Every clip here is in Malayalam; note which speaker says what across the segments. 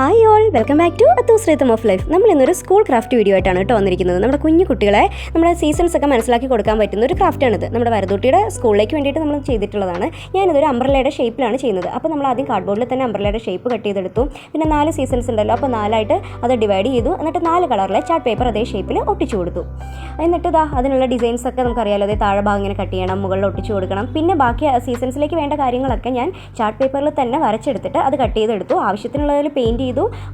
Speaker 1: Hi all, welcome back to Athoos rhythm of life. നമ്മൾ ഇന്നൊരു സ്കൂൾ ക്രാഫ്റ്റ് വീഡിയോ ആയിട്ടാണ് കേട്ടോ വന്നിരിക്കുന്നത്. നമ്മുടെ കുഞ്ഞു കുട്ടികളെ നമ്മുടെ സീസൺസ് ഒക്കെ മനസ്സിലാക്കി കൊടുക്കാൻ പറ്റുന്ന ഒരു ക്രാഫ്റ്റാണിത്. നമ്മുടെ വരദൂട്ടിയുടെ സ്കൂളിലേക്ക് വേണ്ടിയിട്ട് നമ്മൾ ചെയ്തിട്ടുള്ളതാണ്. ഞാനിതൊരു അംബ്രല്ലയുടെ ഷേപ്പിലാണ് ചെയ്യുന്നത്. അപ്പോൾ നമ്മൾ ആദ്യം കാർഡ്ബോർഡിൽ തന്നെ അംബ്രല്ലയുടെ ഷേപ്പ് കട്ട് ചെയ്തെടുത്തു. പിന്നെ 4 സീസൺസ് ഉണ്ടല്ലോ, അപ്പോൾ 4ആയിട്ട് അത് ഡിവൈഡ് ചെയ്തു. എന്നിട്ട് 4 കളറിലെ ചാർട്ട് പേപ്പർ അതേ ഷേപ്പിൽ ഒട്ടിച്ചു കൊടുത്തു. എന്നിട്ട് അതിനുള്ള ഡിസൈൻസ് ഒക്കെ നമുക്കറിയാലോ, അതേ താഴെ ഭാഗം ഇങ്ങനെ കട്ട് ചെയ്യണം, മുകളിൽ ഒട്ടിച്ചു കൊടുക്കണം. പിന്നെ ബാക്കി സീസൺസിലേക്ക് വേണ്ട കാര്യങ്ങളൊക്കെ ഞാൻ ചാർട്ട് പേപ്പറിൽ തന്നെ വരച്ചെടുത്തിട്ട് അത് കട്ട് ചെയ്തെടുത്തു. ആവശ്യത്തിനുള്ളതിൽ പെയിൻറ്റ് ചെയ്തു.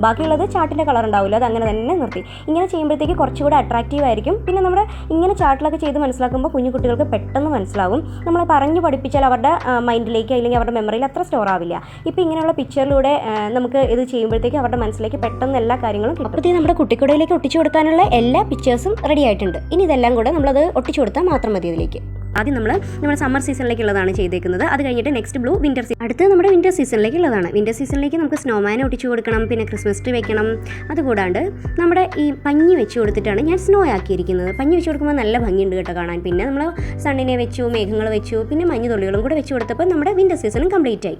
Speaker 1: ബാക്കിയുള്ളത് ചാർട്ടിൻ്റെ കളർ ഉണ്ടാവില്ല, അത് അങ്ങനെ തന്നെ നിർത്തി. ഇങ്ങനെ ചെയ്യുമ്പോഴത്തേക്ക് കുറച്ചുകൂടെ അട്രാക്റ്റീവ് ആയിരിക്കും. പിന്നെ നമ്മുടെ ഇങ്ങനെ ചാർട്ടിലൊക്കെ ചെയ്ത് മനസ്സിലാക്കുമ്പോൾ കുഞ്ഞു കുട്ടികൾക്ക് പെട്ടെന്ന് മനസ്സിലാവും. നമ്മൾ പറഞ്ഞു പഠിപ്പിച്ചാൽ അവരുടെ മൈൻഡിലേക്ക് അല്ലെങ്കിൽ അവരുടെ മെമ്മറിയിൽ അത്ര സ്റ്റോർ ആവില്ല. ഇപ്പോൾ ഇങ്ങനെയുള്ള പിക്ചറിലൂടെ നമുക്ക് ഇത് ചെയ്യുമ്പോഴത്തേക്ക് അവരുടെ മനസ്സിലേക്ക് പെട്ടെന്ന് എല്ലാ കാര്യങ്ങളും കിട്ടും. അപ്പോഴത്തേക്ക് നമ്മുടെ കുട്ടിക്കുടയിലേക്ക് ഒട്ടിച്ചു കൊടുക്കാനുള്ള എല്ലാ പിക്ചേഴ്സും റെഡി ആയിട്ടുണ്ട്. ഇനി ഇതെല്ലാം കൂടെ നമ്മളത് ഒട്ടിച്ചു കൊടുത്താൽ മാത്രം മതി. ഇതിലേക്ക് ആദ്യം നമ്മുടെ സമ്മർ സീസണിലേക്കുള്ളതാണ് ചെയ്തേക്കുന്നത്. അത് കഴിഞ്ഞിട്ട് നെക്സ്റ്റ് ബ്ലൂ വിൻ്റർ സീസൺ, അടുത്ത് നമ്മുടെ വിൻ്റർ സീസണിലേക്കുള്ളതാണ്. വിൻ്റർ സീസണിലേക്ക് നമുക്ക് സ്നോമാനെ ഒട്ടിച്ചു കൊടുക്കണം, പിന്നെ ക്രിസ്മസ് ട്രീ വെക്കണം. അതുകൂടാണ്ട് നമ്മുടെ ഈ പഞ്ഞി വെച്ച് കൊടുത്തിട്ടാണ് ഞാൻ സ്നോ ആക്കിയിരിക്കുന്നത്. പഞ്ഞി വെച്ച് കൊടുക്കുമ്പോൾ നല്ല ഭംഗിയുണ്ട് കേട്ടോ കാണാൻ. പിന്നെ നമ്മൾ സണ്ണിനെ വെച്ചു, മേഘങ്ങൾ വെച്ചു, പിന്നെ മഞ്ഞ് തുള്ളികളും കൂടെ വെച്ച് കൊടുത്തപ്പോൾ നമ്മുടെ വിൻ്റർ സീസണും കംപ്ലീറ്റ് ആയി.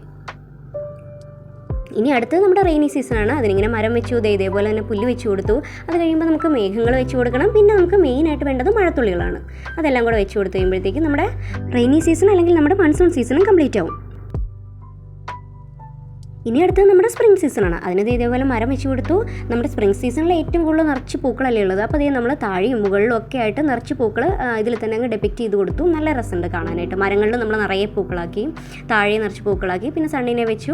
Speaker 1: ഇനി അടുത്തത് നമ്മുടെ റെയിനി സീസണാണ്. അതിനിങ്ങനെ മരം വെച്ചു, ഇതേപോലെ തന്നെ പുല്ല് വെച്ച് കൊടുത്തു. അത് കഴിയുമ്പോൾ നമുക്ക് മേഘങ്ങൾ വെച്ച് കൊടുക്കണം. പിന്നെ നമുക്ക് മെയിനായിട്ട് വേണ്ടത് മഴത്തുള്ളികളാണ്. അതെല്ലാം കൂടെ വെച്ച് കൊടുത്തു കഴിയുമ്പോഴത്തേക്കും നമ്മുടെ റെയിനി സീസൺ അല്ലെങ്കിൽ നമ്മുടെ മൺസൂൺ സീസണും കംപ്ലീറ്റ് ആവും. ഇനി അടുത്തത് നമ്മുടെ സ്പ്രിംഗ് സീസണാണ്. അതിന് ഇതേപോലെ മരം വെച്ച് കൊടുത്തു. നമ്മുടെ സ്പ്രിംഗ് സീസണിൽ ഏറ്റവും കൂടുതൽ നിറച്ച് പൂക്കളല്ലേ ഉള്ളത്. അപ്പോൾ അതേ നമ്മൾ താഴെയും മുകളിലും ഒക്കെ ആയിട്ട് നിറച്ച് പൂക്കൾ ഇതിൽ തന്നെ അങ്ങ് ഡെപ്പിക്റ്റ് ചെയ്ത് കൊടുത്തു. നല്ല രസമുണ്ട് കാണാനായിട്ട്. മരങ്ങളിൽ നമ്മൾ നിറയെ പൂക്കളാക്കി, താഴെ നിറച്ച് പൂക്കളാക്കി, പിന്നെ സണ്ണിനെ വെച്ചു,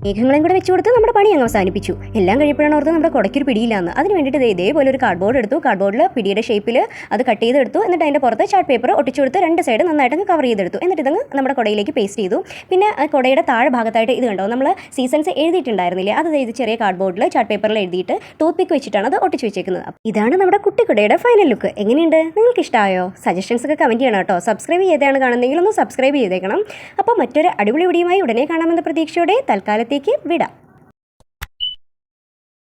Speaker 1: മേഘങ്ങളെയും കൂടെ വെച്ച് കൊടുത്ത് നമ്മുടെ പണി അങ്ങ് അവസാനിപ്പിച്ചു. എല്ലാം കഴിയപ്പോഴാണ് ഓർത്ത് നമ്മുടെ കുടയ്ക്കൊരു പിടിയില്ലാന്ന്. അതിന് വേണ്ടിയിട്ട് ഇതേപോലെ ഒരു കാർഡ്ബോർഡ് എടുത്തു. കാർഡ്ബോർഡിൽ പിടിയുടെ ഷേപ്പിൽ അത് കട്ട് ചെയ്തെടുത്തു. എന്നിട്ട് അതിൻ്റെ പുറത്ത് ചാർട്ട് പേപ്പർ ഒട്ടിച്ചു കൊടുത്ത് 2 സൈഡ് നന്നായിട്ട് കവർ ചെയ്തെടുത്തു. എന്നിട്ട് ഇതങ്ങ് നമ്മുടെ കുടയിലേക്ക് പേസ്റ്റ് ചെയ്തു. പിന്നെ കുടയുടെ താഴെ ഭാഗത്തായിട്ട് ഇത് കണ്ടോ, നമ്മൾ സീസൺസ് എഴുതിയിട്ടുണ്ടായിരുന്നില്ലേ, അത് ഇത് ചെറിയ കാർഡ്ബോർഡിൽ ചാർട്ട് പേപ്പറിൽ എഴുതിയിട്ട് ടൂത്ത് പിക്ക് വെച്ചിട്ടാണ് അത് ഒട്ടിച്ചു വെച്ചേക്കുന്നത്. ഇതാണ് നമ്മുടെ കുട്ടിക്കുടയുടെ ഫൈനൽ ലുക്ക്. എങ്ങനെയുണ്ട്? നിങ്ങൾക്ക് ഇഷ്ടമായോ? സജഷൻസ് ഒക്കെ കമൻറ്റ് ചെയ്യണം കേട്ടോ. സബ്സ്ക്രൈബ് ചെയ്താണ് കാണുന്നതെങ്കിൽ ഒന്ന് സബ്സ്ക്രൈബ് ചെയ്തേക്കണം. അപ്പോൾ മറ്റൊരു അടിപൊളി വീഡിയോയുമായി ഉടനെ കാണാമെന്ന പ്രതീക്ഷയോടെ തൽക്കാലത്തേക്ക് വിടാം.